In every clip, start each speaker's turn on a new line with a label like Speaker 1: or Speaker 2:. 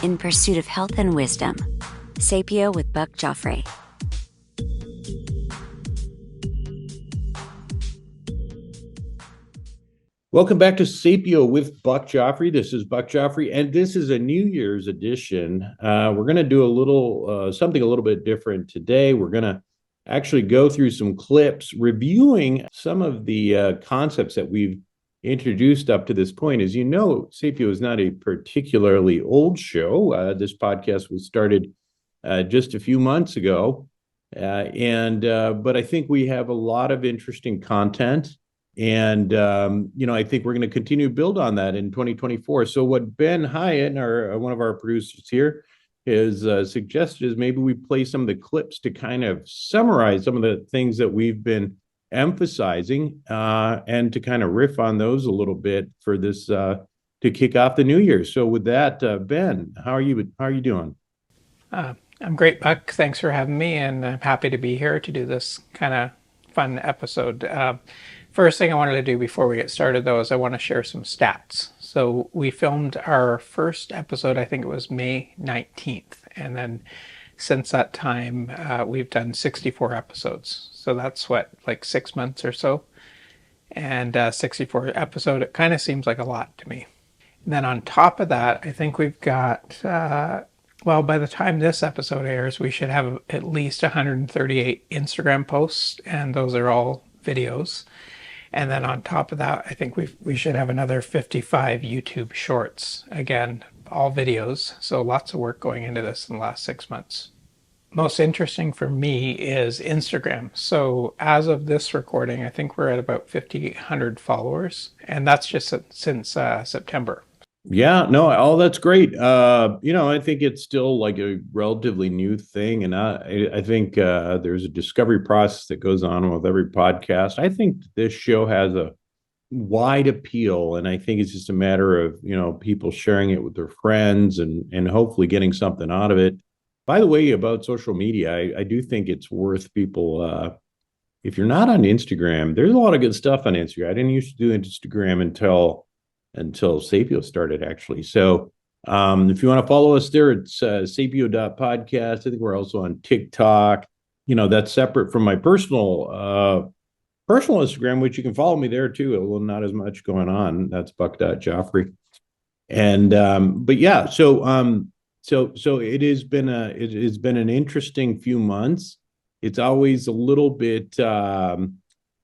Speaker 1: In pursuit of health and wisdom. Sapio with Buck Joffrey.
Speaker 2: Welcome back to Sapio with Buck Joffrey. This is Buck Joffrey, and this is a New Year's edition. We're going to do a little something a little bit different today. We're going to actually go through some clips reviewing some of the concepts that we've introduced up to this point. As you know, Sapio is not a particularly old show. This podcast was started just a few months ago, but I think we have a lot of interesting content. And, I think we're going to continue to build on that in 2024. So what Ben Hyatt, one of our producers here, has suggested is maybe we play some of the clips to kind of summarize some of the things that we've been emphasizing and to kind of riff on those a little bit for this to kick off the new year. So with that, Ben, how are you doing?
Speaker 3: I'm great, Buck. Thanks for having me, and I'm happy to be here to do this kind of fun episode. First thing I wanted to do before we get started, though, is I want to share some stats. So we filmed our first episode, I think it was May 19th. And then since that time, we've done 64 episodes. So that's like 6 months or so. And 64 episode, it kind of seems like a lot to me. And then on top of that, I think we've got, by the time this episode airs, we should have at least 138 Instagram posts. And those are all videos. And then on top of that, I think we should have another 55 YouTube shorts. Again, all videos. So lots of work going into this in the last 6 months. Most interesting for me is Instagram. So as of this recording, I think we're at about 5,800 followers. And that's just since September.
Speaker 2: Yeah, no, that's great. I think it's still like a relatively new thing. And I think there's a discovery process that goes on with every podcast. I think this show has a wide appeal, and I think it's just a matter of, people sharing it with their friends and hopefully getting something out of it. By the way, about social media, I do think it's worth people, if you're not on Instagram, there's a lot of good stuff on Instagram. I didn't used to do Instagram until Sapio started, actually. So if you want to follow us there, it's sapio.podcast. I think we're also on TikTok. That's separate from my personal Instagram, which you can follow me there too. Although not as much going on. That's buck.joffrey. And but yeah, so it has been an interesting few months. It's always a little bit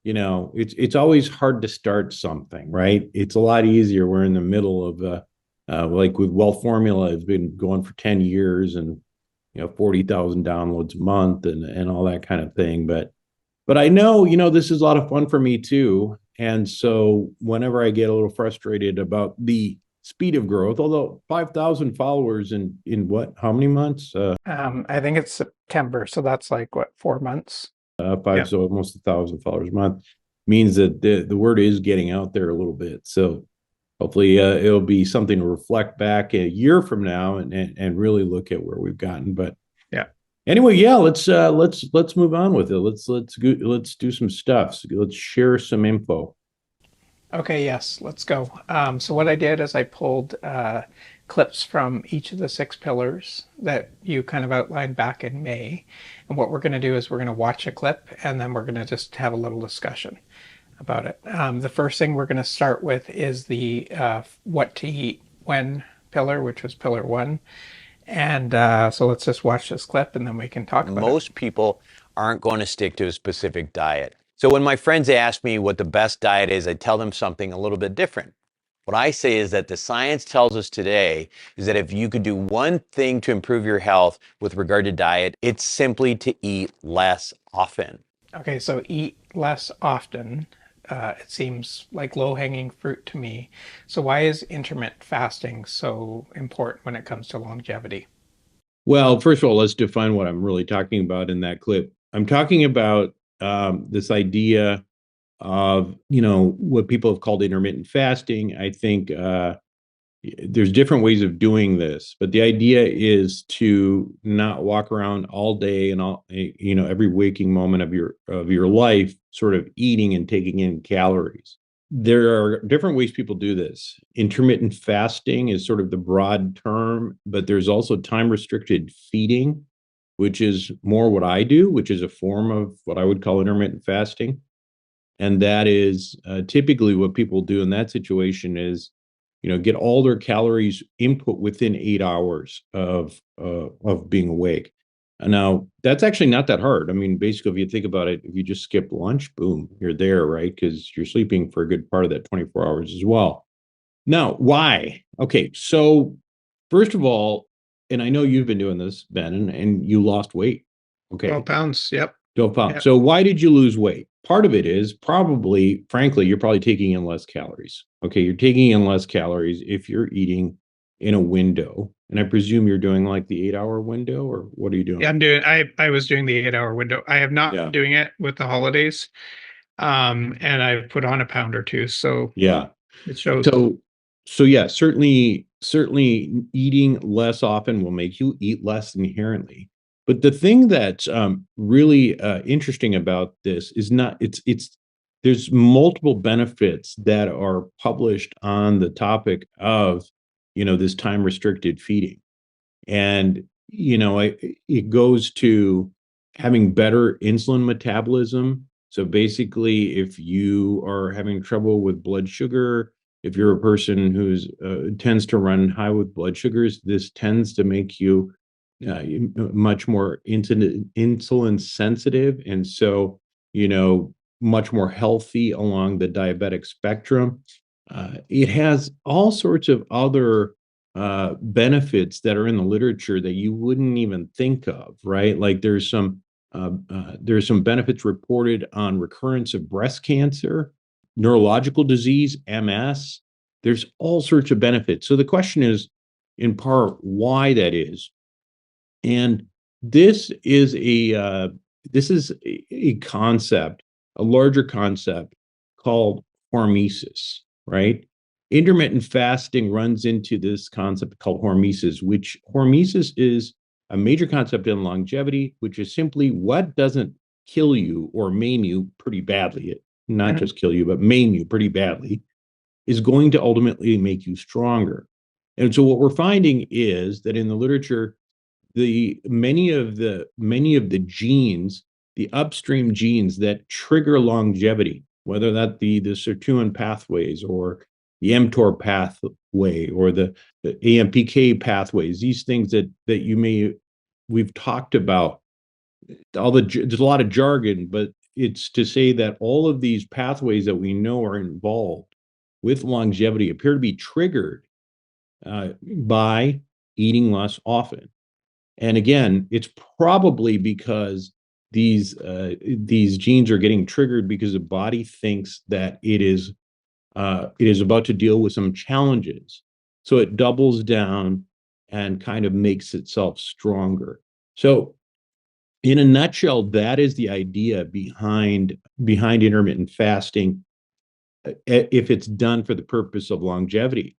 Speaker 2: it's always hard to start something, right? It's a lot easier. We're in the middle of like with Well Formula, it's been going for 10 years and 40,000 downloads a month and all that kind of thing. But I know, this is a lot of fun for me too. And so whenever I get a little frustrated about the speed of growth, although 5,000 followers in how many months?
Speaker 3: I think it's September. So that's like 4 months.
Speaker 2: So almost 1,000 followers a month means that the word is getting out there a little bit. So hopefully it'll be something to reflect back a year from now and really look at where we've gotten. But
Speaker 3: yeah.
Speaker 2: Anyway, yeah, let's move on with it. Let's do some stuff. So let's share some info.
Speaker 3: Okay, yes, let's go. So what I did is I pulled clips from each of the 6 pillars that you kind of outlined back in May. And what we're going to do is we're going to watch a clip and then we're going to just have a little discussion about it. The first thing we're going to start with is the what to eat when pillar, which was pillar 1. And so let's just watch this clip and then we can talk about it.
Speaker 4: Most people aren't going to stick to a specific diet. So when my friends ask me what the best diet is, I tell them something a little bit different. What I say is that the science tells us today is that if you could do one thing to improve your health with regard to diet, it's simply to eat less often.
Speaker 3: Okay, so eat less often. It seems like low-hanging fruit to me. So why is intermittent fasting so important when it comes to longevity?
Speaker 2: Well, first of all, let's define what I'm really talking about in that clip. I'm talking about this idea of, what people have called intermittent fasting. I think there's different ways of doing this, but the idea is to not walk around all day and every waking moment of your life, sort of eating and taking in calories. there are different ways people do this. Intermittent fasting is sort of the broad term, but there's also time restricted feeding, which is more what I do, which is a form of what I would call intermittent fasting. And that is typically what people do in that situation is, get all their calories input within 8 hours of being awake. Now, that's actually not that hard. I mean, basically, if you think about it, if you just skip lunch, boom, you're there, right? Because you're sleeping for a good part of that 24 hours as well. Now, why? Okay, so first of all, and I know you've been doing this, Ben, and you lost weight. Okay.
Speaker 3: 12 pounds. Yep.
Speaker 2: 12 pounds.
Speaker 3: Yep.
Speaker 2: So why did you lose weight? Part of it is probably, frankly, you're probably taking in less calories. Okay, you're taking in less calories if you're eating in a window. And I presume you're doing like the 8-hour window, or what are you doing?
Speaker 3: Yeah, I was doing the 8-hour window. I have not been doing it with the holidays. And I've put on a pound or two. So
Speaker 2: yeah,
Speaker 3: it shows.
Speaker 2: So yeah, certainly eating less often will make you eat less inherently. But the thing that's really interesting about this is there's multiple benefits that are published on the topic of this time restricted feeding, and it goes to having better insulin metabolism. So basically, if you are having trouble with blood sugar, if you're a person who's tends to run high with blood sugars, this tends to make you much more insulin sensitive, and so much more healthy along the diabetic spectrum. It has all sorts of other benefits that are in the literature that you wouldn't even think of, right? Like there's some benefits reported on recurrence of breast cancer, neurological disease, MS. There's all sorts of benefits. So the question is, in part, why that is. And this is a concept, a larger concept called hormesis, right? Intermittent fasting runs into this concept called hormesis, which hormesis is a major concept in longevity, which is simply what doesn't kill you or maim you pretty badly, not just kill you, but maim you pretty badly, is going to ultimately make you stronger. And so what we're finding is that in the literature, many of the genes, the upstream genes that trigger longevity, whether that be the sirtuin pathways or the mTOR pathway or the AMPK pathways, these things that we've talked about. There's a lot of jargon, but it's to say that all of these pathways that we know are involved with longevity appear to be triggered by eating less often. And again, it's probably because these genes are getting triggered because the body thinks that it is about to deal with some challenges. So it doubles down and kind of makes itself stronger. So in a nutshell, that is the idea behind intermittent fasting, if it's done for the purpose of longevity.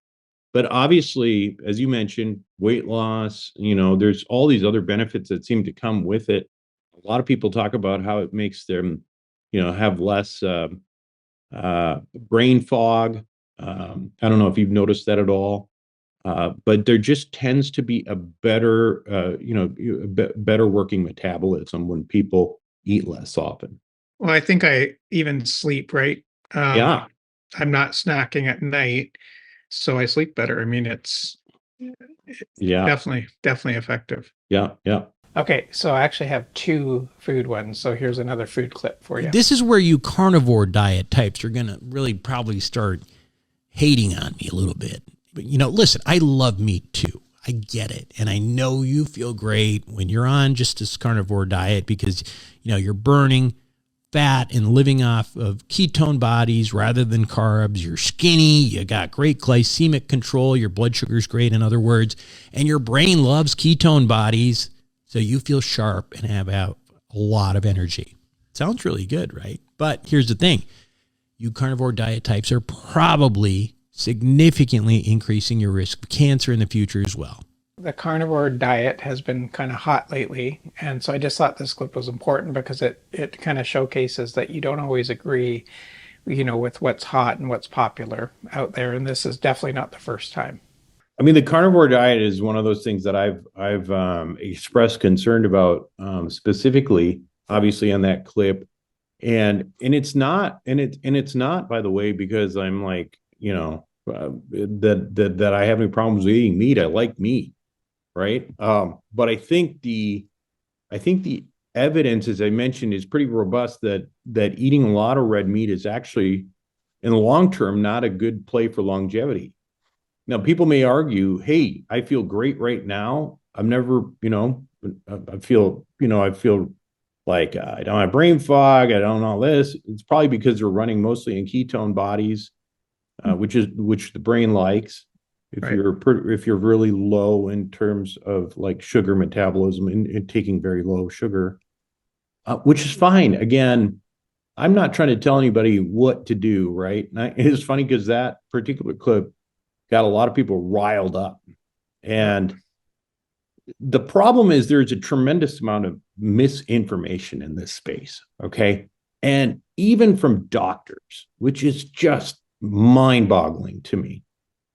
Speaker 2: But obviously, as you mentioned, weight loss, there's all these other benefits that seem to come with it. A lot of people talk about how it makes them, have less brain fog. I don't know if you've noticed that at all, but there just tends to be a better, better working metabolism when people eat less often.
Speaker 3: Well, I think I even sleep, right?
Speaker 2: Yeah.
Speaker 3: I'm not snacking at night, so I sleep better. I mean, it's definitely effective.
Speaker 2: Yeah.
Speaker 3: Okay, so I actually have two food ones. So here's another food clip for you.
Speaker 5: This is where you carnivore diet types are going to really probably start hating on me a little bit. But, listen, I love meat too. I get it. And I know you feel great when you're on just this carnivore diet because, you're burning fat and living off of ketone bodies rather than carbs. You're skinny. You got great glycemic control. Your blood sugar's great, in other words. And your brain loves ketone bodies. So you feel sharp and have a lot of energy. Sounds really good, right? But here's the thing. You carnivore diet types are probably significantly increasing your risk of cancer in the future as well.
Speaker 3: The carnivore diet has been kind of hot lately. And so I just thought this clip was important because it kind of showcases that you don't always agree with what's hot and what's popular out there. And this is definitely not the first time.
Speaker 2: I mean, the carnivore diet is one of those things that I've expressed concern about, specifically, obviously on that clip, and it's not, it's not, by the way, because I'm like, that I have any problems with eating meat. I like meat, right? But I think the evidence, as I mentioned, is pretty robust that eating a lot of red meat is actually, in the long term, not a good play for longevity. Now, people may argue, hey, I feel great right now. I've never, I feel like I don't have brain fog. I don't know all this. It's probably because they're running mostly in ketone bodies, which the brain likes. If you're really low in terms of like sugar metabolism and taking very low sugar, which is fine. Again, I'm not trying to tell anybody what to do, right? And it's funny because that particular clip got a lot of people riled up. And the problem is there's a tremendous amount of misinformation in this space, okay? And even from doctors, which is just mind-boggling to me,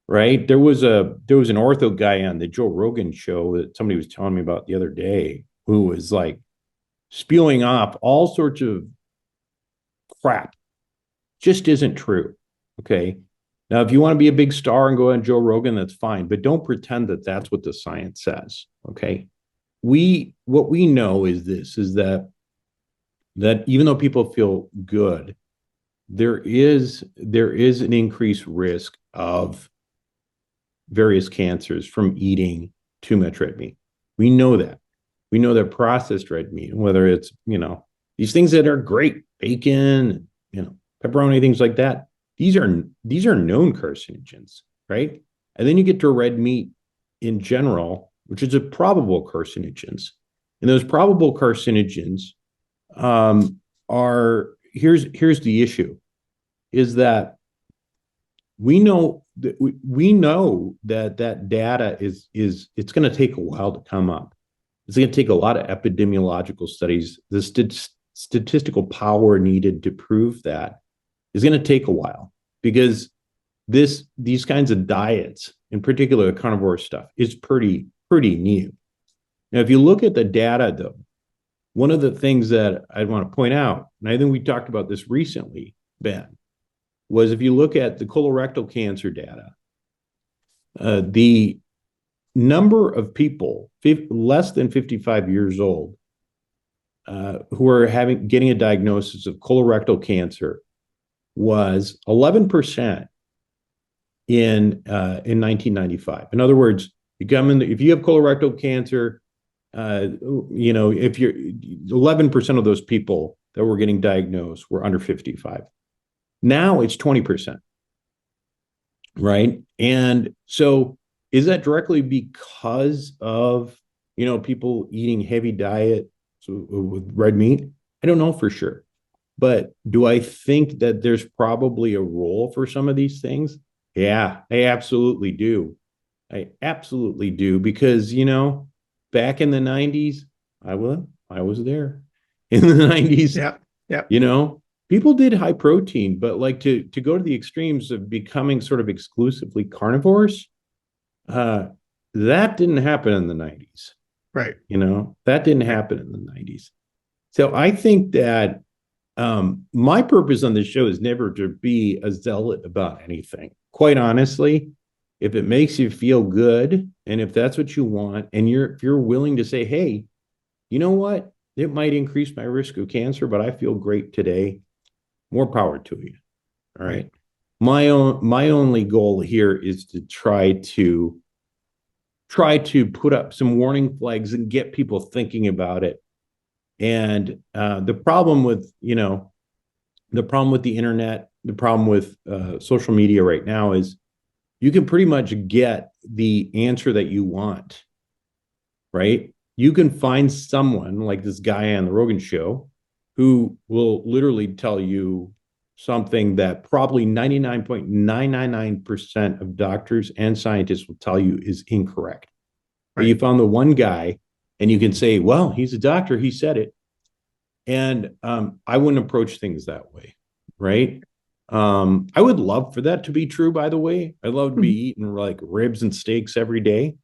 Speaker 2: right? There was an ortho guy on the Joe Rogan show that somebody was telling me about the other day who was like spewing off all sorts of crap. Just isn't true, okay? Now, if you want to be a big star and go on Joe Rogan, that's fine, but don't pretend that that's what the science says, okay? What we know is that even though people feel good, there is an increased risk of various cancers from eating too much red meat. We know that. We know that processed red meat, whether it's, these things that are great, bacon, pepperoni, things like that, these are known carcinogens, right? And then you get to red meat in general, which is a probable carcinogens. And those probable carcinogens here's the issue, is that we know that data is it's going to take a while to come up. It's going to take a lot of epidemiological studies. The statistical power needed to prove that is going to take a while, because these kinds of diets, in particular the carnivore stuff, is pretty new. Now, if you look at the data, though, one of the things that I want to point out, and I think we talked about this recently, Ben, was if you look at the colorectal cancer data, the number of people less than 55 years old who are getting a diagnosis of colorectal cancer was 11% in 1995. In other words, if you have colorectal cancer, if you're 11% of those people that were getting diagnosed were under 55. Now it's 20%, right? And so is that directly because of, people eating heavy diet with red meat? I don't know for sure. But do I think that there's probably a role for some of these things? Yeah, I absolutely do. Because, back in the 90s, I was there. In the 90s,
Speaker 3: yeah.
Speaker 2: People did high protein, but like to go to the extremes of becoming sort of exclusively carnivores, that didn't happen in the 90s.
Speaker 3: Right.
Speaker 2: That didn't happen in the 90s. So I think that my purpose on this show is never to be a zealot about anything. Quite honestly, if it makes you feel good, and if that's what you want, and if you're willing to say, hey, you know what? It might increase my risk of cancer, but I feel great today. More power to you. All right. My only goal here is to try to put up some warning flags and get people thinking about it. And the problem with the internet, the problem with social media right now is you can pretty much get the answer that you want, right? You can find someone like this guy on the Rogan show who will literally tell you something that probably 99.999% of doctors and scientists will tell you is incorrect. Right. But you found the one guy, and you can say, well, he's a doctor, he said it. And I wouldn't approach things that way, right? I would love for that to be true, by the way. I'd love to be eating like ribs and steaks every day,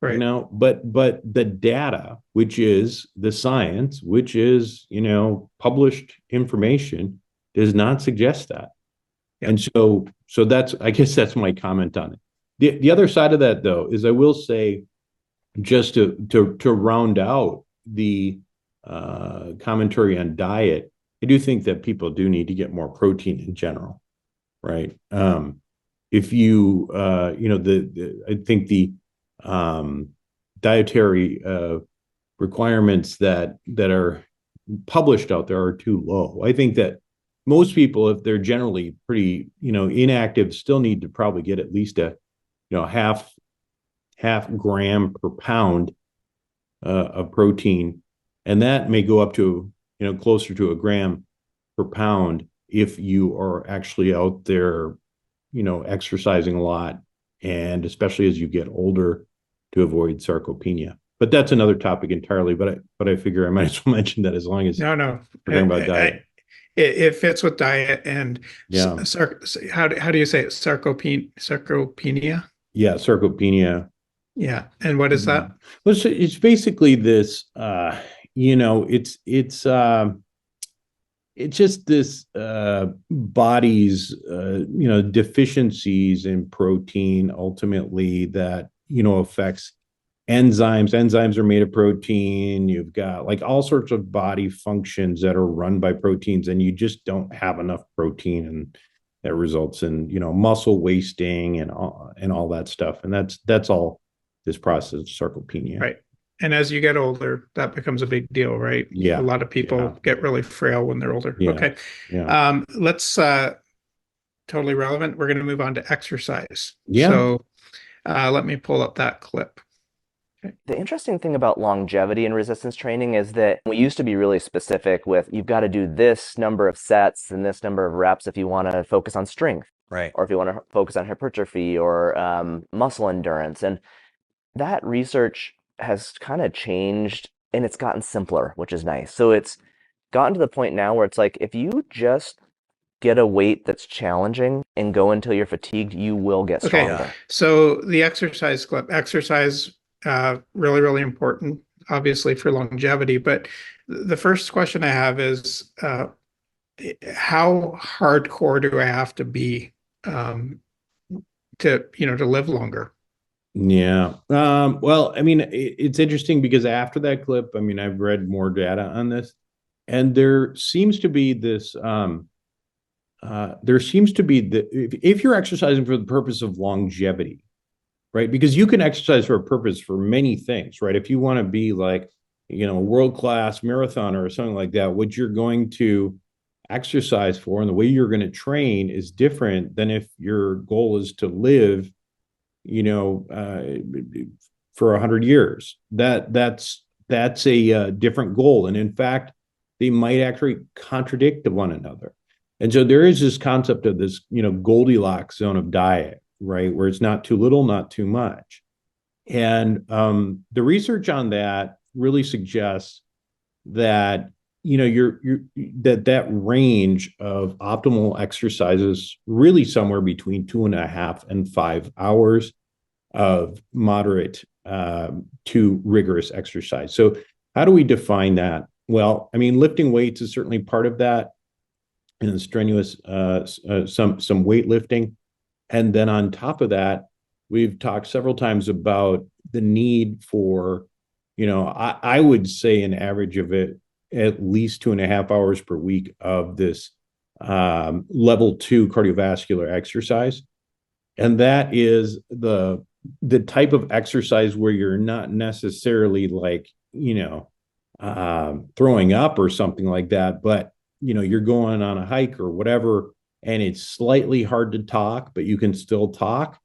Speaker 3: Right.
Speaker 2: but the data, which is the science, which is, published information, does not suggest that.
Speaker 3: Yep.
Speaker 2: And so I guess that's my comment on it. The other side of that, though, is I will say, just to round out the commentary on diet, I do think that people do need to get more protein in general, right? If you, I think the dietary requirements that are published out there are too low. I think that most people, if they're generally pretty, inactive, still need to probably get at least a, half gram per pound of protein, and that may go up to, closer to a gram per pound if you are actually out there, exercising a lot, and especially as you get older, to avoid sarcopenia. But that's another topic entirely. But I figure I might as well mention that, as long as
Speaker 3: No.
Speaker 2: we're talking about diet.
Speaker 3: It fits with diet and
Speaker 2: Yeah.
Speaker 3: How do you say it? Sarcopenia?
Speaker 2: Yeah, sarcopenia.
Speaker 3: Yeah. And what is that?
Speaker 2: Well, it's basically this, it's just this body's, deficiencies in protein ultimately that, affects enzymes. Enzymes are made of protein. You've got like all sorts of body functions that are run by proteins, and you just don't have enough protein, and that results in, muscle wasting and all that stuff. And that's all this process of sarcopenia.
Speaker 3: Right. And as you get older, that becomes a big deal, right?
Speaker 2: Yeah.
Speaker 3: A lot of people get really frail when they're older.
Speaker 2: Yeah.
Speaker 3: Okay.
Speaker 2: Yeah.
Speaker 3: Let's totally relevant. We're going to move on to exercise.
Speaker 2: Yeah.
Speaker 3: So let me pull up that clip. Okay.
Speaker 6: The interesting thing about longevity and resistance training is that we used to be really specific with, you've got to do this number of sets and this number of reps if you want to focus on strength.
Speaker 4: Right.
Speaker 6: Or if you want to focus on hypertrophy or muscle endurance. And that research has kind of changed, and it's gotten simpler, which is nice. So it's gotten to the point now where it's like, if you just get a weight that's challenging and go until you're fatigued, you will get stronger.
Speaker 3: Okay. So the exercise clip, really, really important, obviously, for longevity. But the first question I have is, how hardcore do I have to be to live longer?
Speaker 2: Yeah. Well, I mean, it's interesting because after that clip, I mean, I've read more data on this, and there seems to be this, if you're exercising for the purpose of longevity, right? Because you can exercise for a purpose for many things, right? If you want to be like, world-class marathoner or something like that, what you're going to exercise for and the way you're going to train is different than if your goal is to live, for 100 years. That's a different goal. And in fact, they might actually contradict one another. And so there is this concept of this, Goldilocks zone of diet, right? Where it's not too little, not too much. And the research on that really suggests that, that range of optimal exercise is really somewhere between 2.5 and 5 hours of moderate to rigorous exercise. So how do we define that? Well, I mean, lifting weights is certainly part of that, and strenuous, some weightlifting. And then on top of that, we've talked several times about the need for, I would say an average of it at least 2.5 hours per week of this level 2 cardiovascular exercise. And that is the type of exercise where you're not necessarily like, throwing up or something like that, but, you're going on a hike or whatever, and it's slightly hard to talk, but you can still talk.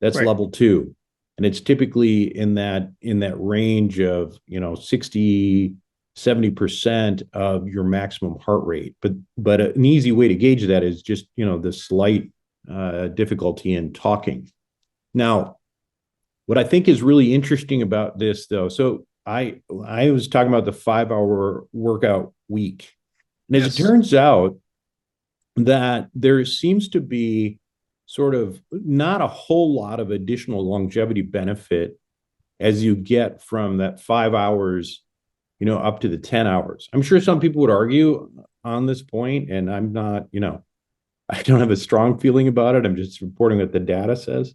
Speaker 2: That's
Speaker 3: Right.
Speaker 2: level 2. And it's typically in that range of, 60-70% of your maximum heart rate. But an easy way to gauge that is just, the slight difficulty in talking. Now, what I think is really interesting about this, though, so I was talking about the 5-hour workout week. And as it turns out, that there seems to be sort of not a whole lot of additional longevity benefit as you get from that 5 hours, up to the 10 hours. I'm sure some people would argue on this point, and I'm not, I don't have a strong feeling about it. I'm just reporting what the data says.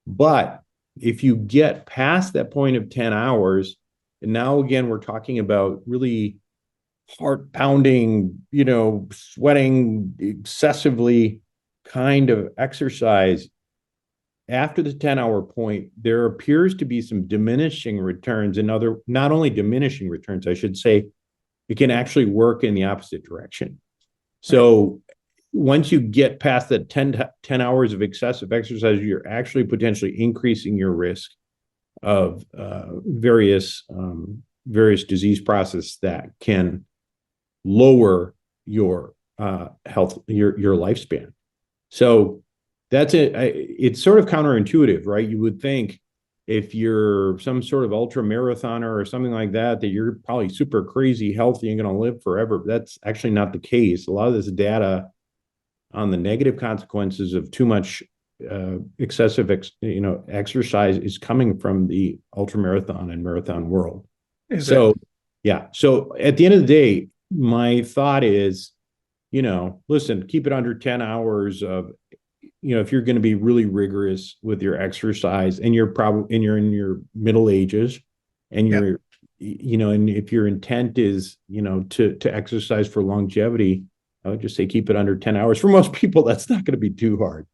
Speaker 2: But if you get past that point of 10 hours, and now again, we're talking about really heart pounding, sweating excessively kind of exercise. After the 10-hour point, there appears to be some diminishing returns and not only diminishing returns, I should say, it can actually work in the opposite direction. So once you get past that 10 hours of excessive exercise, you're actually potentially increasing your risk of various disease processes that can lower your health, your lifespan. So that's it. It's sort of counterintuitive, right? You would think if you're some sort of ultra marathoner or something like that, that you're probably super crazy healthy and going to live forever. But that's actually not the case. A lot of this data on the negative consequences of too much excessive, exercise is coming from the ultra marathon and marathon world. Yeah. So at the end of the day, my thought is, listen, keep it under 10 hours of, if you're going to be really rigorous with your exercise and you're in your middle ages and you're, and if your intent is, to exercise for longevity, I would just say keep it under 10 hours. For most people, that's not going to be too hard.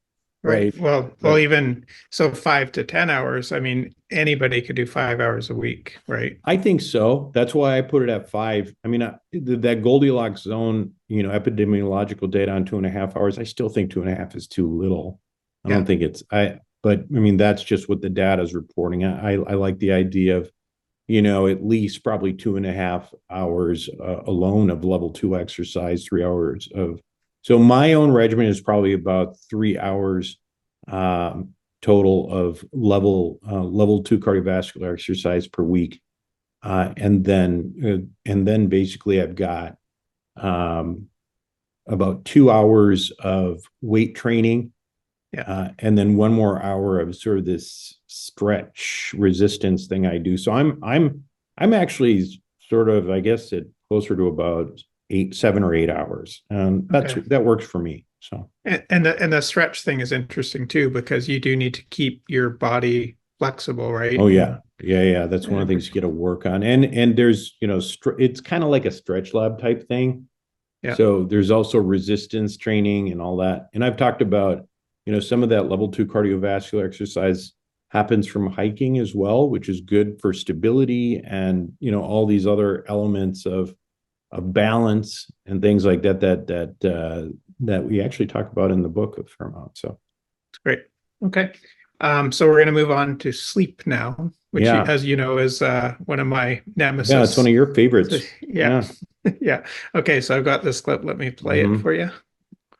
Speaker 2: Right.
Speaker 3: Well, even so, 5 to 10 hours. I mean, anybody could do 5 hours a week, right?
Speaker 2: I think so. That's why I put it at 5. I mean, that Goldilocks zone, epidemiological data on 2.5 hours, I still think 2.5 is too little. I don't think but I mean, that's just what the data is reporting. I like the idea of, at least probably 2.5 hours alone of level 2 exercise, 3 hours of. So my own regimen is probably about 3 hours total of level 2 cardiovascular exercise per week, and then basically I've got about 2 hours of weight training, and then 1 more hour of sort of this stretch resistance thing I do. So I'm actually sort of, I guess, closer to about 7 or 8 hours. That works for me. So
Speaker 3: and the stretch thing is interesting too, because you do need to keep your body flexible, right?
Speaker 2: Oh yeah. That's one of the things you got to work on. And there's, it's kind of like a stretch lab type thing. Yeah. So there's also resistance training and all that. And I've talked about, some of that level 2 cardiovascular exercise happens from hiking as well, which is good for stability and, all these other elements of balance and things like that we actually talk about in the book a fair amount. So
Speaker 3: it's great. Okay. So we're going to move on to sleep now, which, as you know, is one of my nemesis.
Speaker 2: Yeah, it's one of your favorites.
Speaker 3: Yeah. Okay, so I've got this clip. Let me play it for you.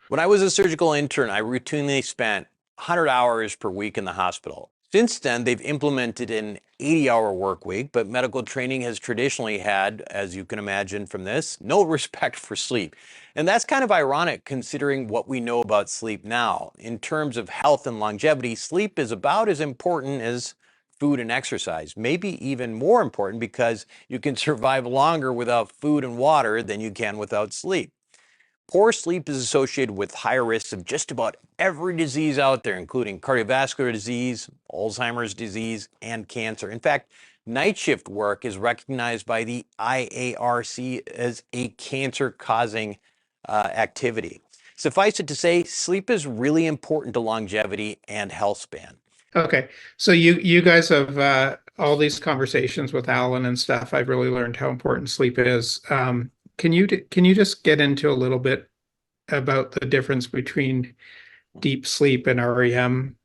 Speaker 4: When I was a surgical intern, I routinely spent 100 hours per week in the hospital. Since then, they've implemented an 80-hour work week, but medical training has traditionally had, as you can imagine from this, no respect for sleep. And that's kind of ironic considering what we know about sleep now. In terms of health and longevity, sleep is about as important as food and exercise, maybe even more important because you can survive longer without food and water than you can without sleep. Poor sleep is associated with higher risks of just about every disease out there, including cardiovascular disease, Alzheimer's disease, and cancer. In fact, night shift work is recognized by the IARC as a cancer-causing activity. Suffice it to say, sleep is really important to longevity and health span.
Speaker 3: Okay, so you guys have all these conversations with Alan and stuff. I've really learned how important sleep is. Can you just get into a little bit about the difference between deep sleep and REM?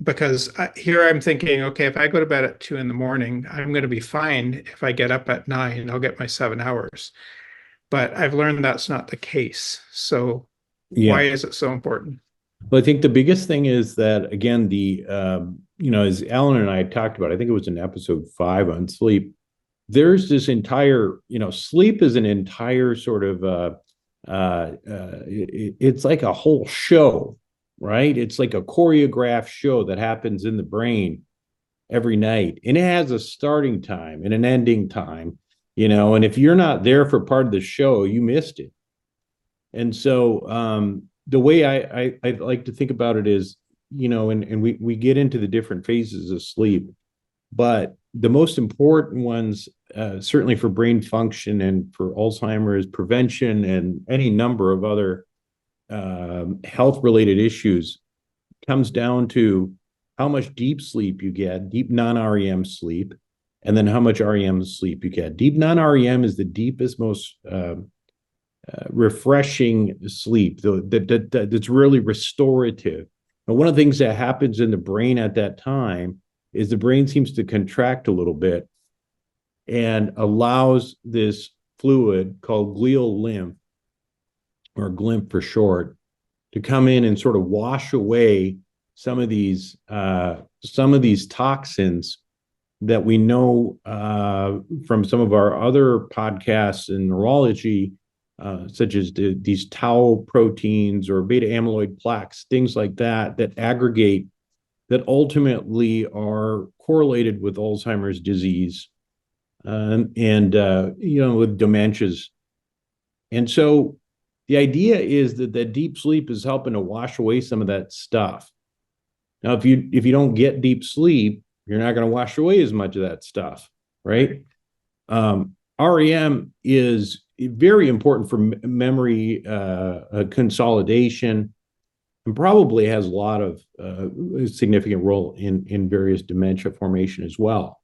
Speaker 3: Because here I'm thinking, okay, if I go to bed at 2 a.m, I'm going to be fine. If I get up at 9, I'll get my 7 hours. But I've learned that's not the case. So why is it so important?
Speaker 2: Well, I think the biggest thing is that, again, as Alan and I talked about, I think it was in episode 5 on sleep, there's this entire, sleep is an entire sort of it's like a whole show, right? It's like a choreographed show that happens in the brain every night, and it has a starting time and an ending time, and if you're not there for part of the show, you missed it. And so the way I like to think about it is, and we get into the different phases of sleep, but the most important ones, certainly for brain function and for Alzheimer's prevention and any number of other health related issues, comes down to how much deep sleep you get, deep non-REM sleep, and then how much REM sleep you get. Deep non-REM is the deepest, most refreshing sleep that's really restorative. And one of the things that happens in the brain at that time is the brain seems to contract a little bit and allows this fluid called glial lymph, or GLIMP for short, to come in and sort of wash away some of these toxins that we know from some of our other podcasts in neurology, such as these tau proteins or beta amyloid plaques, things like that, that aggregate, that ultimately are correlated with Alzheimer's disease and with dementias. And so the idea is that deep sleep is helping to wash away some of that stuff. Now, if you don't get deep sleep, you're not going to wash away as much of that stuff, right? REM is very important for memory consolidation, and probably has a lot of significant role in various dementia formation as well.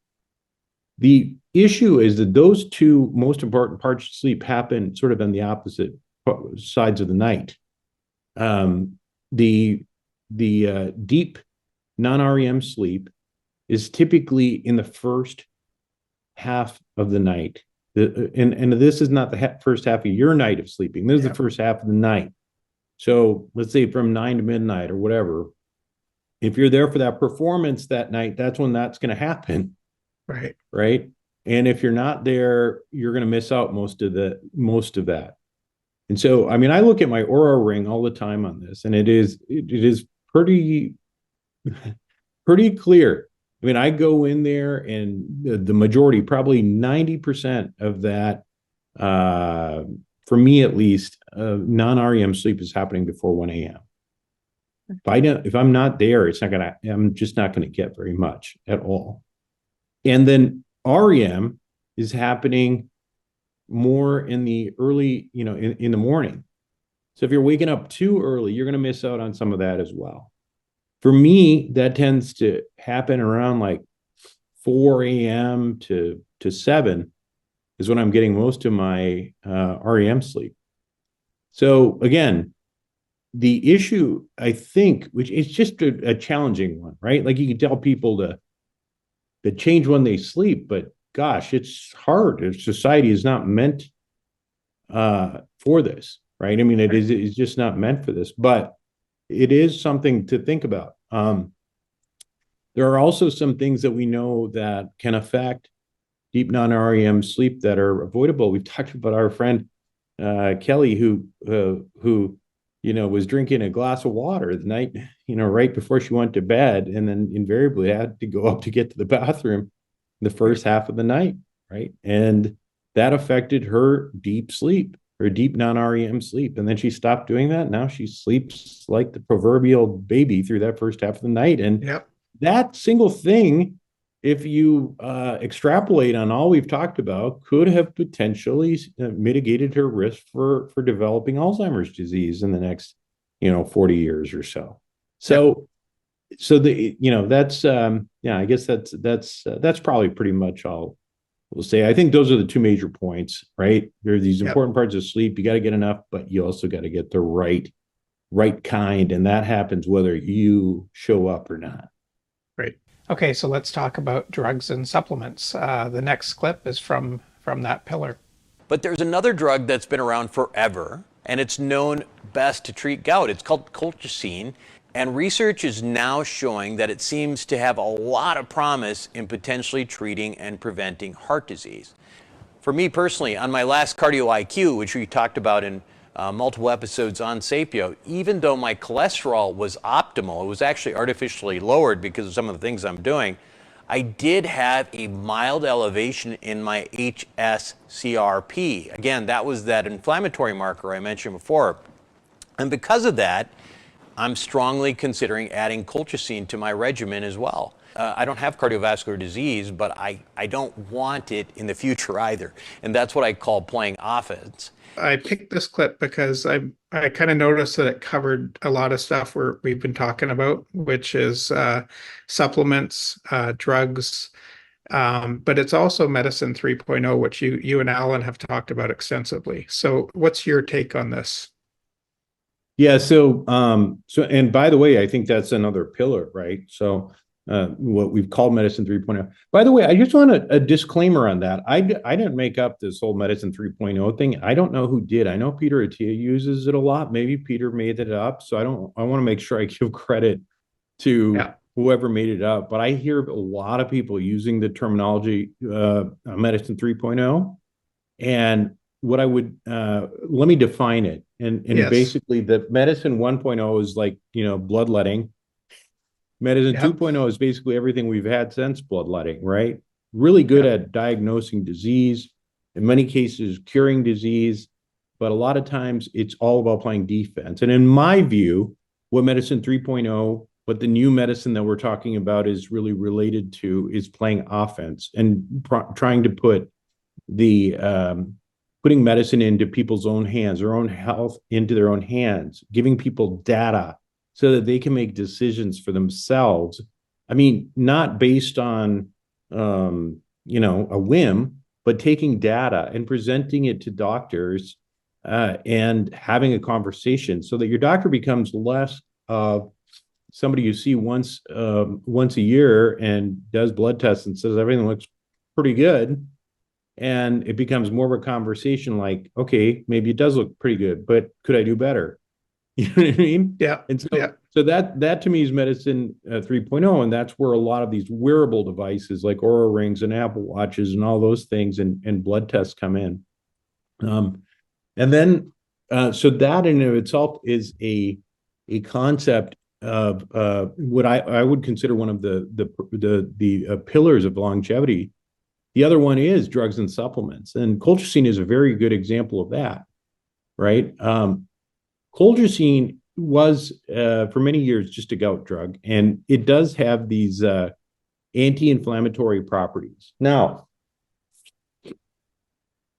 Speaker 2: The issue is that those two most important parts of sleep happen sort of on the opposite sides of the night. The deep non-REM sleep is typically in the first half of the night. And this is not the first half of your night of sleeping. This is the first half of the night. So let's say from 9 to midnight or whatever. If you're there for that performance that night, that's when that's going to happen.
Speaker 3: Right.
Speaker 2: Right. And if you're not there, you're going to miss out most of that. And so, I mean, I look at my Oura ring all the time on this, and it is pretty clear. I mean, I go in there, and the majority, probably 90% of that, for me at least, non-REM sleep is happening before 1 a.m. If I'm not there, I'm just not gonna get very much at all. And then REM is happening more in the early, in the morning. So if you're waking up too early, you're gonna miss out on some of that as well. For me, that tends to happen around like 4 a.m. to 7 is when I'm getting most of my REM sleep. So again, the issue, I think, which is just a challenging one, right? Like you can tell people to change when they sleep, but gosh, it's hard. Society is not meant for this, right? I mean, it's just not meant for this, but it is something to think about. There are also some things that we know that can affect deep non-REM sleep that are avoidable. We've talked about our friend Kelly, who was drinking a glass of water the night, right before she went to bed, and then invariably had to go up to get to the bathroom the first half of the night, right? And that affected her deep sleep, her deep non-REM sleep. And then she stopped doing that. Now she sleeps like the proverbial baby through that first half of the night. And that single thing, if you extrapolate on all we've talked about, could have potentially mitigated her risk for developing Alzheimer's disease in the next, 40 years or so. So that's I guess that's probably pretty much all we'll say. I think those are the two major points, right? There are these important parts of sleep. You got to get enough, but you also got to get the right kind, and that happens whether you show up or not.
Speaker 3: Great. Okay, so let's talk about drugs and supplements. The next clip is from that pillar.
Speaker 4: But there's another drug that's been around forever, and it's known best to treat gout. It's called colchicine, and research is now showing that it seems to have a lot of promise in potentially treating and preventing heart disease. For me personally, on my last Cardio IQ, which we talked about in multiple episodes on Sapio, even though my cholesterol was optimal, it was actually artificially lowered because of some of the things I'm doing, I did have a mild elevation in my HSCRP. Again, that was that inflammatory marker I mentioned before. And because of that, I'm strongly considering adding colchicine to my regimen as well. I don't have cardiovascular disease, but I don't want it in the future either. And that's what I call playing offense.
Speaker 3: I picked this clip because I kind of noticed that it covered a lot of stuff we've been talking about, which is supplements, drugs, but it's also medicine 3.0, which you and Alan have talked about extensively. So what's your take on this?
Speaker 2: Yeah. So, and by the way, I think that's another pillar, right? So, what we've called medicine 3.0. By the way, I just want a disclaimer on that. I didn't make up this whole medicine 3.0 thing. I don't know who did. I know Peter Attia uses it a lot. Maybe Peter made it up. So I want to make sure I give credit to whoever made it up. But I hear a lot of people using the terminology medicine 3.0. And what I would let me define it. And yes. Basically the medicine 1.0 is like, bloodletting. Medicine 2.0 is basically everything we've had since bloodletting, right? Really good at diagnosing disease, in many cases curing disease, but a lot of times it's all about playing defense. And in my view, what medicine 3.0, what the new medicine that we're talking about is really related to is playing offense and trying to put putting medicine into people's own hands, their own health into their own hands, giving people data so that they can make decisions for themselves. I mean, not based on, a whim, but taking data and presenting it to doctors and having a conversation so that your doctor becomes less of somebody you see once a year and does blood tests and says everything looks pretty good. And it becomes more of a conversation like, okay, maybe it does look pretty good, but could I do better? You know what I mean?
Speaker 3: Yeah.
Speaker 2: And so that to me is medicine 3.0. And that's where a lot of these wearable devices like Oura Rings and Apple Watches and all those things and blood tests come in. And then, so that in and of itself is a concept of what I would consider one of the pillars of longevity. The other one is drugs and supplements. And colchicine is a very good example of that, right? Colchicine was, for many years, just a gout drug, and it does have these anti-inflammatory properties. Now,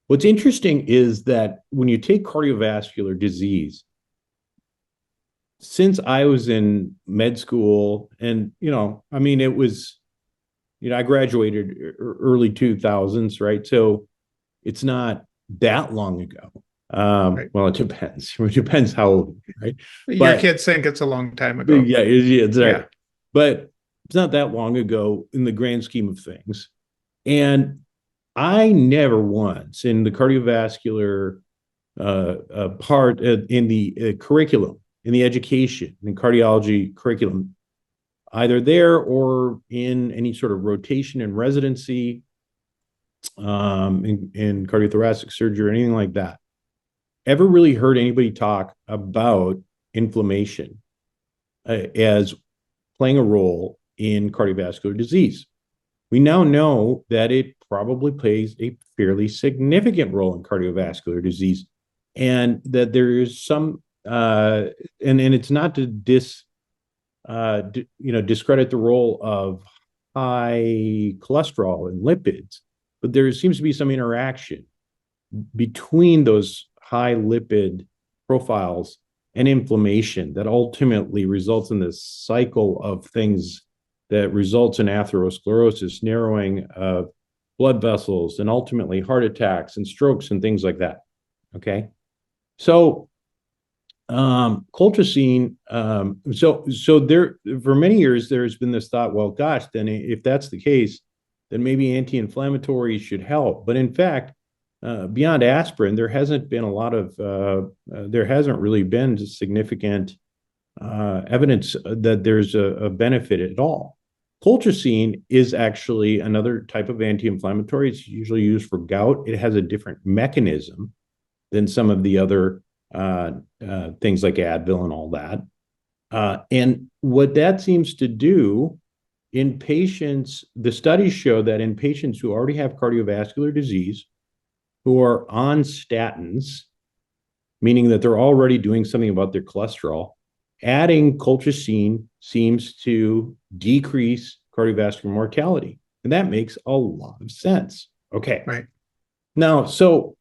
Speaker 2: what's interesting is that when you take cardiovascular disease, since I was in med school, and, it was, I graduated early 2000s, right? So it's not that long ago. Right. Well, it depends. It depends how old, right?
Speaker 3: Your kids think it's a long time ago.
Speaker 2: Yeah, it's right. Yeah. But it's not that long ago in the grand scheme of things. And I never once in the cardiovascular part in the curriculum, in the education, in cardiology curriculum, either there or in any sort of rotation and residency in cardiothoracic surgery or anything like that, ever really heard anybody talk about inflammation as playing a role in cardiovascular disease. We now know that it probably plays a fairly significant role in cardiovascular disease, and that there is some, and it's not to discredit the role of high cholesterol and lipids, but there seems to be some interaction between those high lipid profiles and inflammation that ultimately results in this cycle of things that results in atherosclerosis, narrowing of blood vessels, and ultimately heart attacks and strokes and things like that. Okay. So colchicine, so there, for many years, there's been this thought, well, gosh, then if that's the case, then maybe anti-inflammatories should help. But in fact, beyond aspirin, there hasn't been a lot of, there hasn't really been significant evidence that there's a benefit at all. Colchicine is actually another type of anti-inflammatory. It's usually used for gout. It has a different mechanism than some of the other things like Advil and all that. And what that seems to do in patients, the studies show that in patients who already have cardiovascular disease, who are on statins, meaning that they're already doing something about their cholesterol, adding colchicine seems to decrease cardiovascular mortality. And that makes a lot of sense. Okay.
Speaker 3: Right.
Speaker 2: Now, so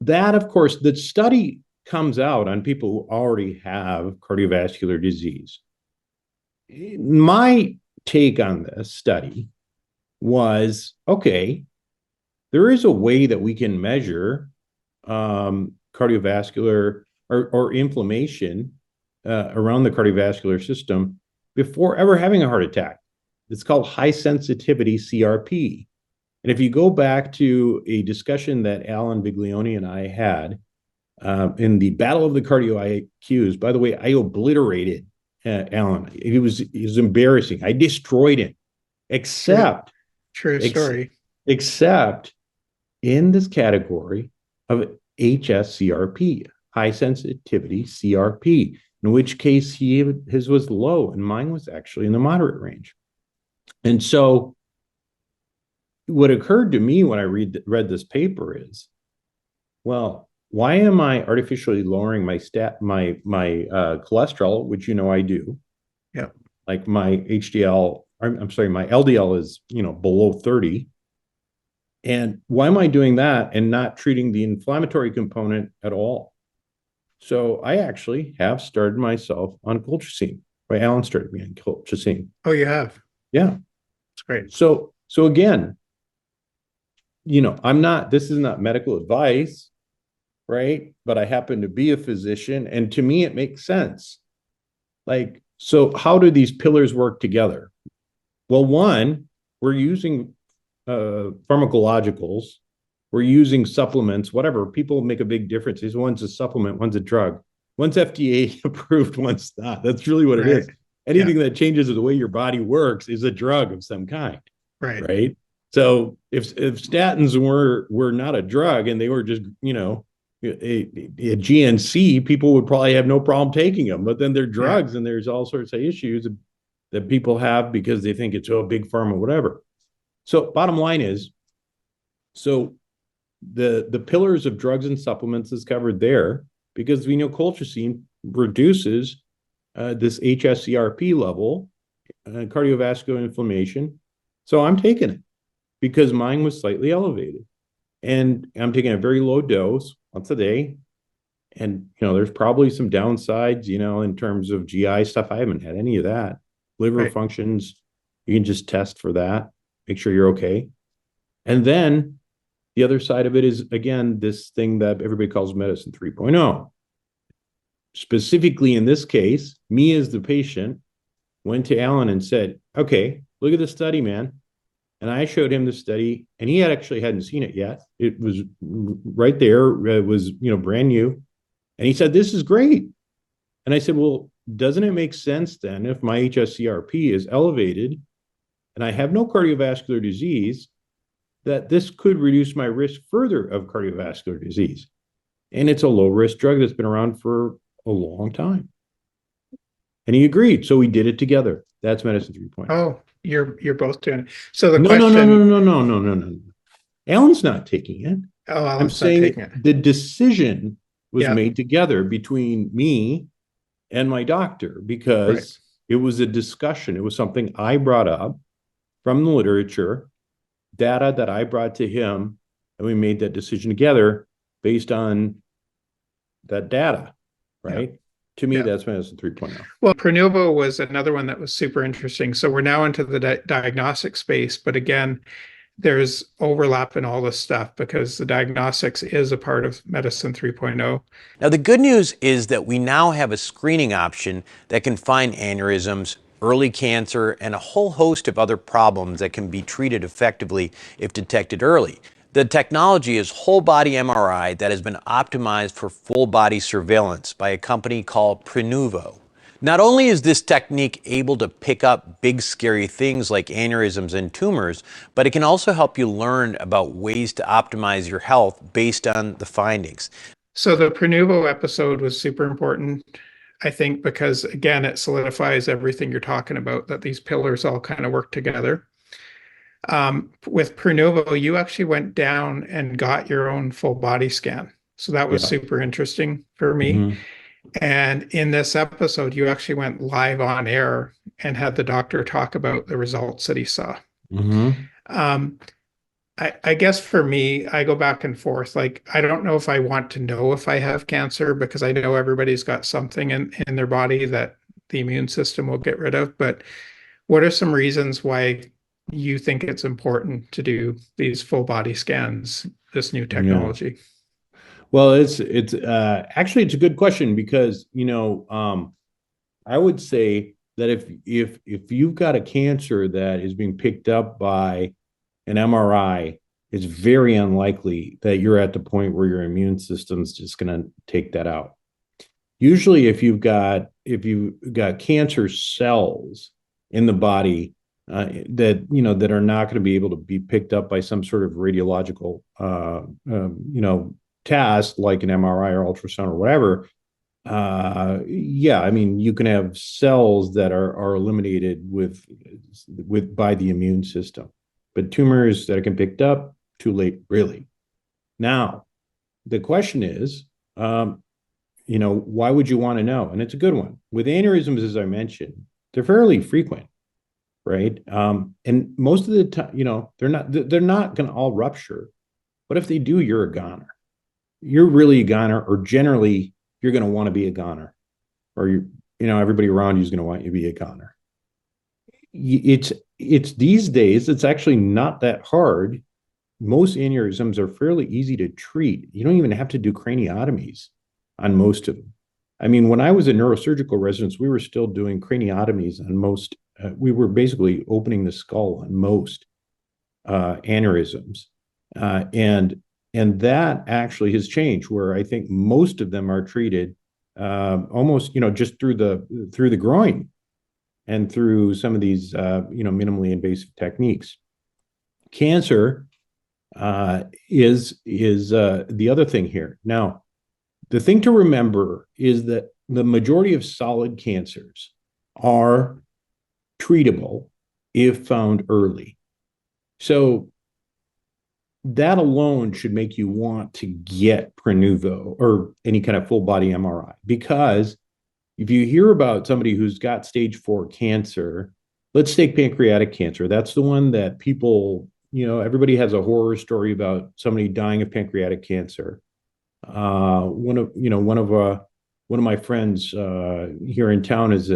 Speaker 2: that, of course, the study comes out on people who already have cardiovascular disease. My take on this study was, okay, there is a way that we can measure cardiovascular or inflammation around the cardiovascular system before ever having a heart attack. It's called high sensitivity CRP. And if you go back to a discussion that Alan Biglione and I had in the Battle of the Cardio IQs, by the way, I obliterated Alan. It was embarrassing. I destroyed him, except
Speaker 3: True story.
Speaker 2: Except in this category of HSCRP, high sensitivity CRP, in which case his was low and mine was actually in the moderate range. And so what occurred to me when I read this paper is, well, why am I artificially lowering my cholesterol, which I do?
Speaker 3: Yeah.
Speaker 2: Like my HDL, I'm sorry, my LDL is below 30. And why am I doing that and not treating the inflammatory component at all? So I actually have started myself on colchicine. Alan started me on colchicine.
Speaker 3: Oh, you have?
Speaker 2: Yeah.
Speaker 3: That's great.
Speaker 2: So again, this is not medical advice, right? But I happen to be a physician, and to me, it makes sense. So how do these pillars work together? Well, one, we're using pharmacologicals, we're using supplements, whatever. People make a big difference. One's a supplement, one's a drug. One's FDA approved, one's not. That's really what it is. Anything that changes the way your body works is a drug of some kind. Right. So if statins were not a drug and they were just, a GNC, people would probably have no problem taking them. But then they're drugs, and there's all sorts of issues that people have because they think it's a big pharma, whatever. So bottom line is, so the pillars of drugs and supplements is covered there because we know colchicine reduces this HSCRP level, cardiovascular inflammation. So I'm taking it because mine was slightly elevated, and I'm taking a very low dose once a day. And there's probably some downsides, in terms of GI stuff. I haven't had any of that. Liver functions, you can just test for that, make sure you're okay. And then the other side of it is, again, this thing that everybody calls medicine 3.0. Specifically in this case, me as the patient went to Alan and said, okay, look at the study, man. And I showed him the study, and he actually hadn't seen it yet. It was right there. It was, brand new. And he said, this is great. And I said, well, doesn't it make sense then if my HSCRP is elevated and I have no cardiovascular disease, that this could reduce my risk further of cardiovascular disease? And it's a low-risk drug that's been around for a long time. And he agreed. So we did it together. That's medicine 3.0.
Speaker 3: Oh, you're both doing it. So the
Speaker 2: question... No. Alan's not taking it.
Speaker 3: Oh,
Speaker 2: I'm saying the decision was made together between me and my doctor because it was a discussion. It was something I brought up from the literature, data that I brought to him, and we made that decision together based on that data, right? Yeah. To me, that's medicine 3.0.
Speaker 3: Well, Pronuvo was another one that was super interesting. So we're now into the diagnostic space, but again, there's overlap in all this stuff because the diagnostics is a part of medicine 3.0.
Speaker 4: Now, the good news is that we now have a screening option that can find aneurysms, early cancer, and a whole host of other problems that can be treated effectively if detected early. The technology is whole body MRI that has been optimized for full body surveillance by a company called Pronuvo. Not only is this technique able to pick up big scary things like aneurysms and tumors, but it can also help you learn about ways to optimize your health based on the findings.
Speaker 3: So the Pronuvo episode was super important, I think, because again, it solidifies everything you're talking about, that these pillars all kind of work together. With Pronuvo, you actually went down and got your own full body scan. So that was
Speaker 2: Yeah.
Speaker 3: super interesting for me.
Speaker 2: Mm-hmm.
Speaker 3: And in this episode, you actually went live on air and had the doctor talk about the results that he saw.
Speaker 2: Mm-hmm.
Speaker 3: Um, I guess for me, I go back and forth. Like, I don't know if I want to know if I have cancer because I know everybody's got something in their body that the immune system will get rid of. But what are some reasons why you think it's important to do these full body scans, this new
Speaker 2: Yeah.
Speaker 3: technology?
Speaker 2: Well, it's actually it's a good question because I would say that if you've got a cancer that is being picked up by an MRI, it's very unlikely that you're at the point where your immune system's just going to take that out. Usually, if you've got cancer cells in the body that are not going to be able to be picked up by some sort of radiological test like an MRI or ultrasound or whatever, yeah, I mean, you can have cells that are eliminated with by the immune system, but tumors that can be picked up, too late, really. Now, the question is, why would you want to know? And it's a good one. With aneurysms, as I mentioned, they're fairly frequent, right? And most of the time, they're not going to all rupture, but if they do, you're a goner. You're really a goner, or generally you're going to want to be a goner, or everybody around you is going to want you to be a goner. It's these days, it's actually not that hard. Most aneurysms are fairly easy to treat. You don't even have to do craniotomies on most of them. I mean, when I was a neurosurgical resident, we were still doing craniotomies on most. We were basically opening the skull on most aneurysms, and that actually has changed, where I think most of them are treated almost, just through the groin and through some of these, minimally invasive techniques. Cancer is the other thing here. Now, the thing to remember is that the majority of solid cancers are treatable if found early. So that alone should make you want to get Pronuvo or any kind of full body MRI, because if you hear about somebody who's got stage 4 cancer, let's take pancreatic cancer. That's the one that people, everybody has a horror story about somebody dying of pancreatic cancer. One of my friends here in town is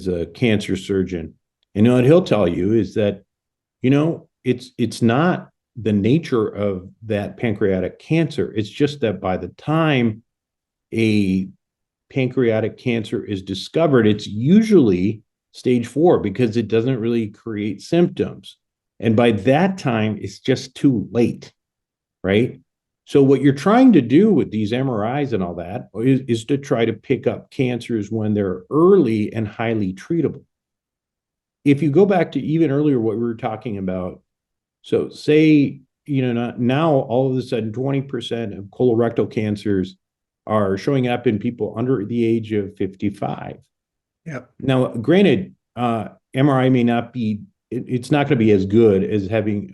Speaker 2: a cancer surgeon, and what he'll tell you is that it's not the nature of that pancreatic cancer. It's just that by the time a pancreatic cancer is discovered, it's usually stage 4 because it doesn't really create symptoms. And by that time, it's just too late, right? So what you're trying to do with these MRIs and all that is to try to pick up cancers when they're early and highly treatable. If you go back to even earlier what we were talking about, so say, now all of a sudden 20% of colorectal cancers are showing up in people under the age of 55.
Speaker 3: Yeah.
Speaker 2: Now, granted, MRI may not be, it's not going to be as good as having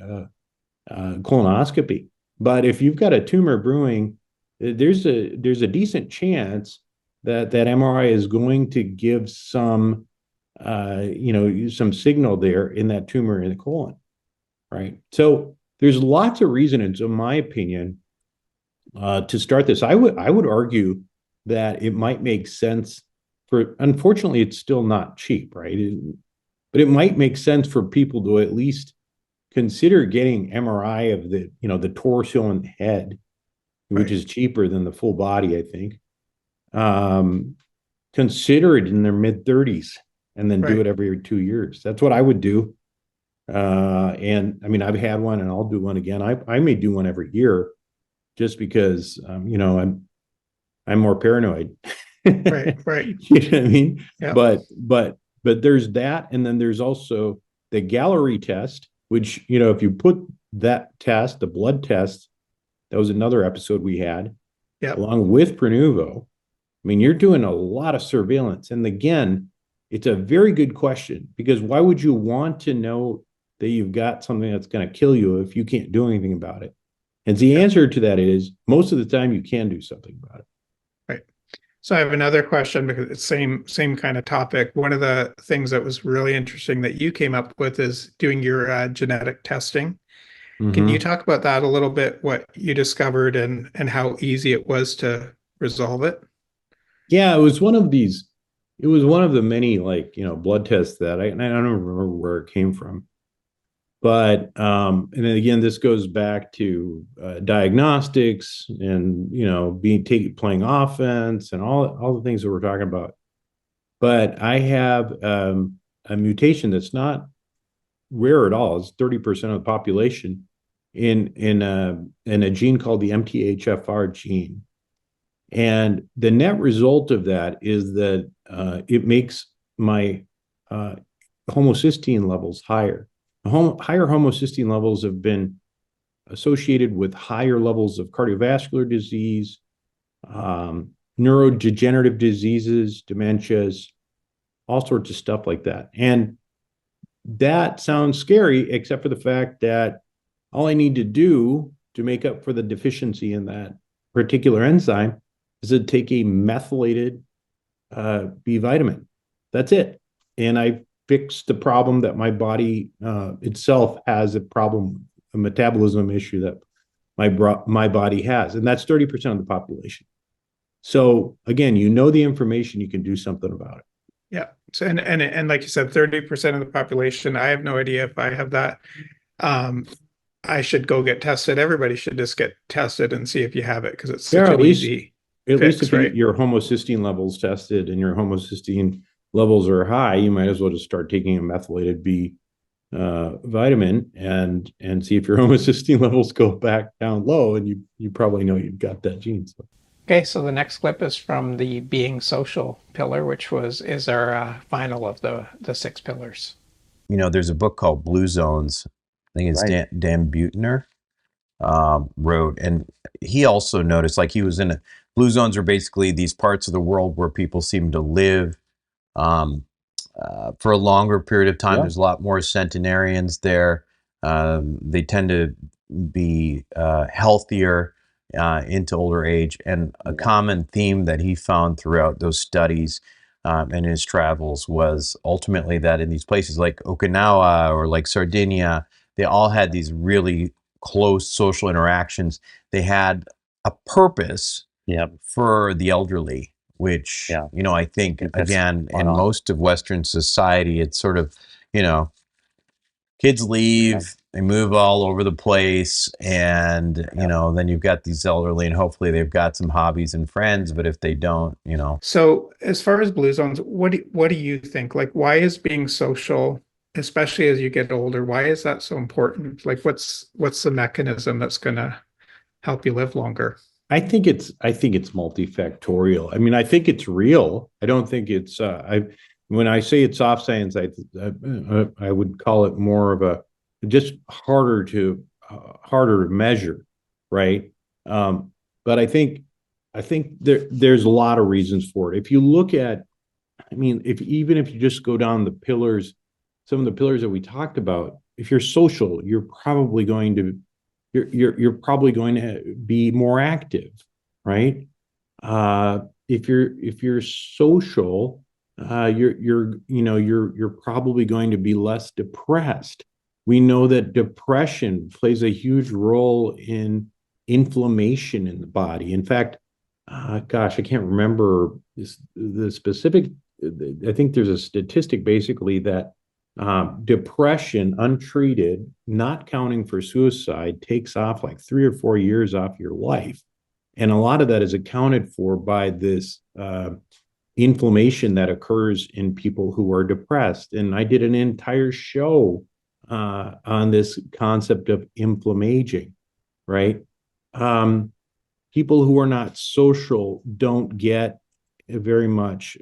Speaker 2: colonoscopy. But if you've got a tumor brewing, there's a decent chance that MRI is going to give some signal there in that tumor in the colon, right? So there's lots of reasons, in my opinion, to start this. I would argue that it might make sense for. Unfortunately, it's still not cheap, right? But it might make sense for people to at least consider getting MRI of the torso and head, which is cheaper than the full body, I think. Consider it in their mid-30s and then do it every 2 years. That's what I would do. And I mean, I've had one and I'll do one again. I may do one every year just because, I'm more paranoid.
Speaker 3: Right.
Speaker 2: You know what I mean?
Speaker 3: Yeah.
Speaker 2: But there's that. And then there's also the Gallery test, which, if you put that test, the blood test, that was another episode we had.
Speaker 3: Yeah.
Speaker 2: along with Prenuvo, I mean, you're doing a lot of surveillance. And again, it's a very good question, because why would you want to know that you've got something that's going to kill you if you can't do anything about it? And the answer to that is most of the time you can do something about it.
Speaker 3: Right. So I have another question, because it's same kind of topic. One of the things that was really interesting that you came up with is doing your genetic testing. Can you talk about that a little bit, what you discovered and how easy it was to resolve it?
Speaker 2: Yeah, it was one of the many, like, blood tests that I don't remember where it came from. But and then again, this goes back to diagnostics and playing offense and all the things that we're talking about. But I have a mutation that's not rare at all. It's 30% of the population in a gene called the MTHFR gene. And the net result of that is that it makes my homocysteine levels higher. Higher homocysteine levels have been associated with higher levels of cardiovascular disease, neurodegenerative diseases, dementias, all sorts of stuff like that. And that sounds scary, except for the fact that all I need to do to make up for the deficiency in that particular enzyme is to take a methylated B vitamin. That's it. And I fixed the problem that my body itself has a metabolism issue that my body has. And that's 30% of the population. So again, the information, you can do something about it.
Speaker 3: Yeah. So, and like you said, 30% of the population, I have no idea if I have that. I should go get tested. Everybody should just get tested and see if you have it, because it's such an easy
Speaker 2: At least if
Speaker 3: right?
Speaker 2: your homocysteine levels tested and your homocysteine levels are high, you might as well just start taking a methylated B vitamin and see if your homocysteine levels go back down low, and you probably know you've got that gene. So.
Speaker 3: Okay, so the next clip is from the being social pillar, which is our final of the 6 pillars.
Speaker 4: There's a book called Blue Zones. I think it's
Speaker 6: Right.
Speaker 4: Dan Buettner wrote, and he also noticed, like, he was in blue zones are basically these parts of the world where people seem to live for a longer period of time.
Speaker 6: Yeah.
Speaker 4: There's a lot more centenarians there. They tend to be healthier into older age. And a common theme that he found throughout those studies and his travels was ultimately that in these places like Okinawa or like Sardinia, they all had these really close social interactions. They had a purpose for the elderly, which, I think, again, in most of Western society, it's sort of, kids leave, they move all over the place, and, then you've got these elderly, and hopefully they've got some hobbies and friends, but if they don't,
Speaker 3: So as far as blue zones, what do you think? Like, why is being social, especially as you get older, why is that so important? Like, what's the mechanism that's going to help you live longer?
Speaker 2: I think it's multifactorial. I mean, I think it's real. I don't think it's when I say it's soft science, I would call it more of a just harder to measure, right? But I think there's a lot of reasons for it. If you look at, I mean, if you just go down the pillars, some of the pillars that we talked about, if you're social, you're probably going to be more active, right? If you're social, you're probably going to be less depressed. We know that depression plays a huge role in inflammation in the body. In fact, I can't remember the specific. I think there's a statistic basically that depression untreated, not counting for suicide, takes off like 3 or 4 years off your life. And a lot of that is accounted for by this inflammation that occurs in people who are depressed. And I did an entire show on this concept of inflammaging, right? People who are not social don't get very much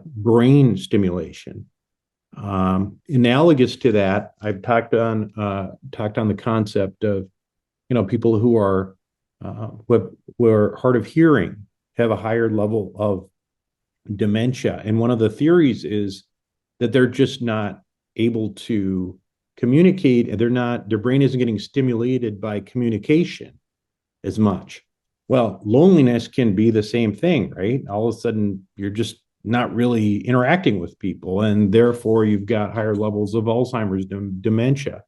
Speaker 2: brain stimulation. Analogous to that, I've talked on the concept of, people who are who are hard of hearing have a higher level of dementia. And one of the theories is that they're just not able to communicate, and their brain isn't getting stimulated by communication as much. Well, loneliness can be the same thing, right? All of a sudden, you're just not really interacting with people, and therefore you've got higher levels of Alzheimer's dementia.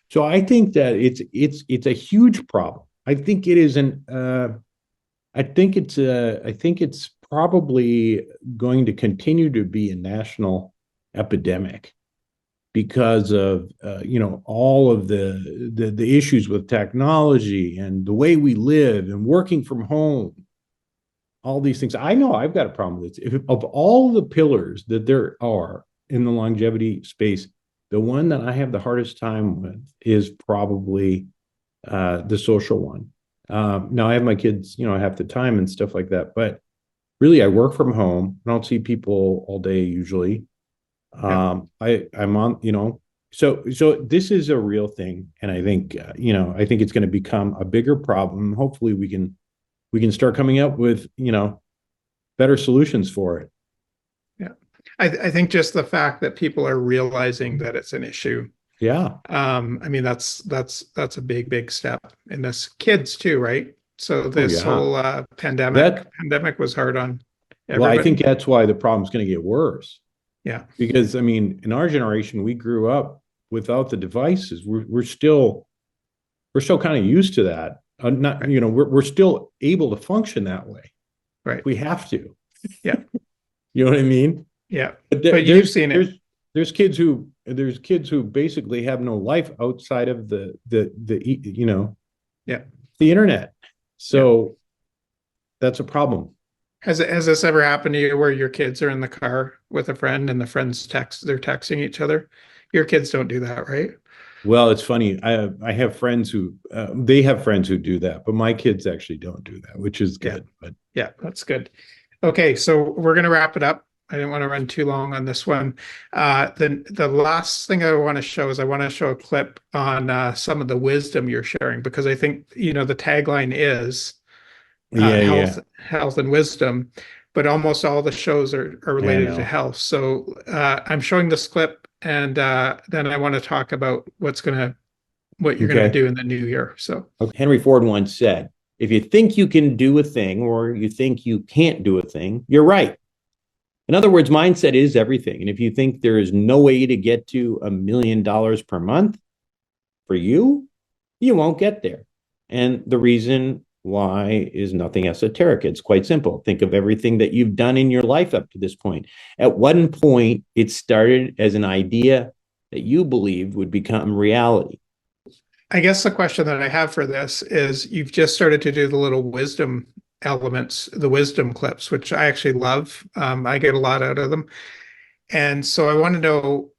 Speaker 2: So I think that it's a huge problem. I think it is I think it's probably going to continue to be a national epidemic because of all of the issues with technology and the way we live and working from home, all these things. I know I've got a problem with this. Of all the pillars that there are in the longevity space, the one that I have the hardest time with is probably the social one. Now I have my kids, half the time and stuff like that, but really I work from home. I don't see people all day usually. I'm on, so this is a real thing. And I think, I think it's going to become a bigger problem. Hopefully we can start coming up with, better solutions for it.
Speaker 3: Yeah. I think just the fact that people are realizing that it's an issue.
Speaker 2: Yeah.
Speaker 3: I mean, that's a big step in this. Kids too, right? So this whole pandemic was hard on everybody.
Speaker 2: Well, I think that's why the problem's going to get worse.
Speaker 3: Yeah.
Speaker 2: Because I mean, in our generation, we grew up without the devices. We're still kind of used to that. We're still able to function that way.
Speaker 3: Right.
Speaker 2: We have to.
Speaker 3: Yeah.
Speaker 2: You know what I mean?
Speaker 3: Yeah. But you've seen it.
Speaker 2: There's kids who basically have no life outside of the internet. So that's a problem.
Speaker 3: Has this ever happened to you where your kids are in the car with a friend and the friends they're texting each other? Your kids don't do that, right?
Speaker 2: Well, it's funny. I have friends who they have friends who do that, but my kids actually don't do that, which is good. But
Speaker 3: yeah, that's good. Okay, so we're going to wrap it up. I didn't want to run too long on this one. The last thing I want to show is a clip on some of the wisdom you're sharing, because I think, the tagline is health and wisdom, but almost all the shows are related to health. So I'm showing this clip, and then I want to talk about what you're going to do in the new year. So
Speaker 2: Henry Ford once said, if you think you can do a thing or you think you can't do a thing, you're right. In other words, mindset is everything. And if you think there is no way to get to $1 million per month for you, you won't get there. And the reason why is nothing esoteric. It's quite simple. Think of everything that you've done in your life up to this point. At one point, it started as an idea that you believed would become reality.
Speaker 3: I guess the question that I have for this is, you've just started to do the little wisdom elements, the wisdom clips, which I actually love. I get a lot out of them. And so I want to know,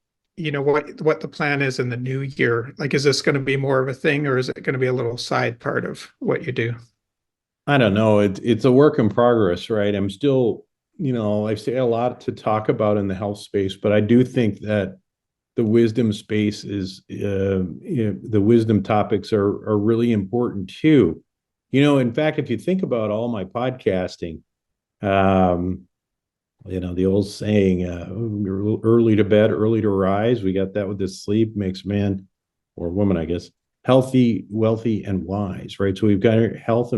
Speaker 3: what the plan is in the new year. Like, is this going to be more of a thing, or is it going to be a little side part of what you do?
Speaker 2: I don't know. It's a work in progress, right? I'm still, I say a lot to talk about in the health space, but I do think that the wisdom space is, the wisdom topics are really important too. In fact, if you think about all my podcasting, the old saying, early to bed, early to rise. We got that with this sleep makes man or woman, I guess, healthy, wealthy, and wise, right? So we've got health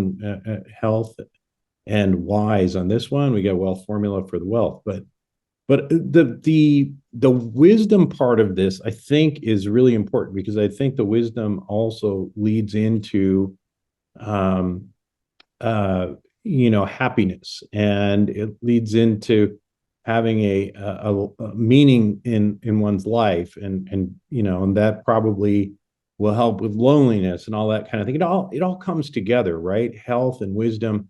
Speaker 2: and wise on this one. We got wealth formula for the wealth, but the wisdom part of this, I think, is really important, because I think the wisdom also leads into happiness, and it leads into having a meaning in one's life, and that probably will help with loneliness and all that kind of thing. It all comes together, right? Health and wisdom.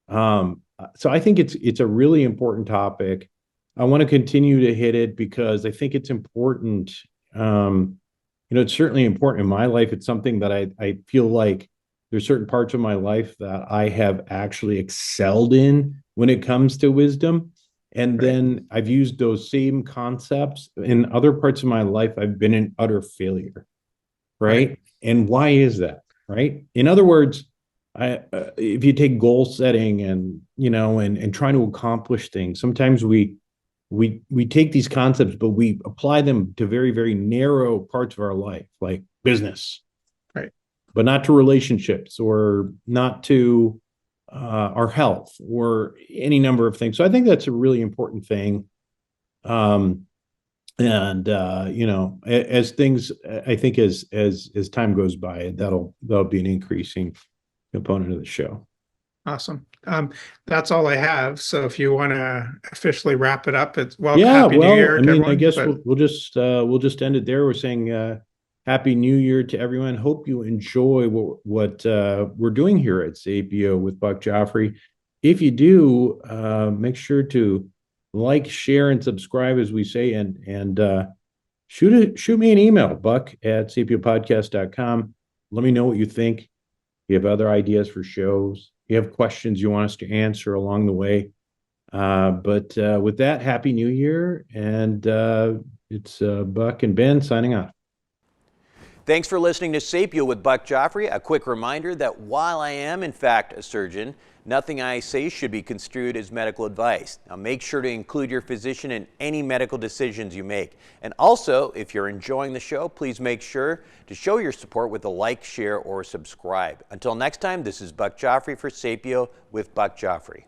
Speaker 2: So I think it's a really important topic. I want to continue to hit it because I think it's important. It's certainly important in my life. It's something that I feel like there's certain parts of my life that I have actually excelled in when it comes to wisdom. And then I've used those same concepts in other parts of my life. I've been in utter failure. Right. And why is that? right? In other words, if you take goal setting and and trying to accomplish things, sometimes we take these concepts, but we apply them to very, very narrow parts of our life, like business,
Speaker 3: Right.
Speaker 2: but not to relationships or not to our health or any number of things. So I think that's a really important thing. And as things, I think as time goes by, that'll be an increasing component of the show.
Speaker 3: Awesome. That's all I have. So if you want to officially wrap it up, it's
Speaker 2: Happy
Speaker 3: New Year
Speaker 2: I
Speaker 3: to
Speaker 2: mean,
Speaker 3: everyone.
Speaker 2: I guess we'll just end it there. We're saying Happy New Year to everyone. Hope you enjoy what we're doing here at Sapio with Buck Joffrey. If you do, make sure to like, share, and subscribe, as we say, and shoot me an email, buck@sapiopodcast.com. Let me know what you think. If you have other ideas for shows, you have questions you want us to answer along the way. But with that, Happy New Year, and it's Buck and Ben signing off.
Speaker 4: Thanks for listening to Sapio with Buck Joffrey. A quick reminder that while I am, in fact, a surgeon, nothing I say should be construed as medical advice. Now, make sure to include your physician in any medical decisions you make. And also, if you're enjoying the show, please make sure to show your support with a like, share, or subscribe. Until next time, this is Buck Joffrey for Sapio with Buck Joffrey.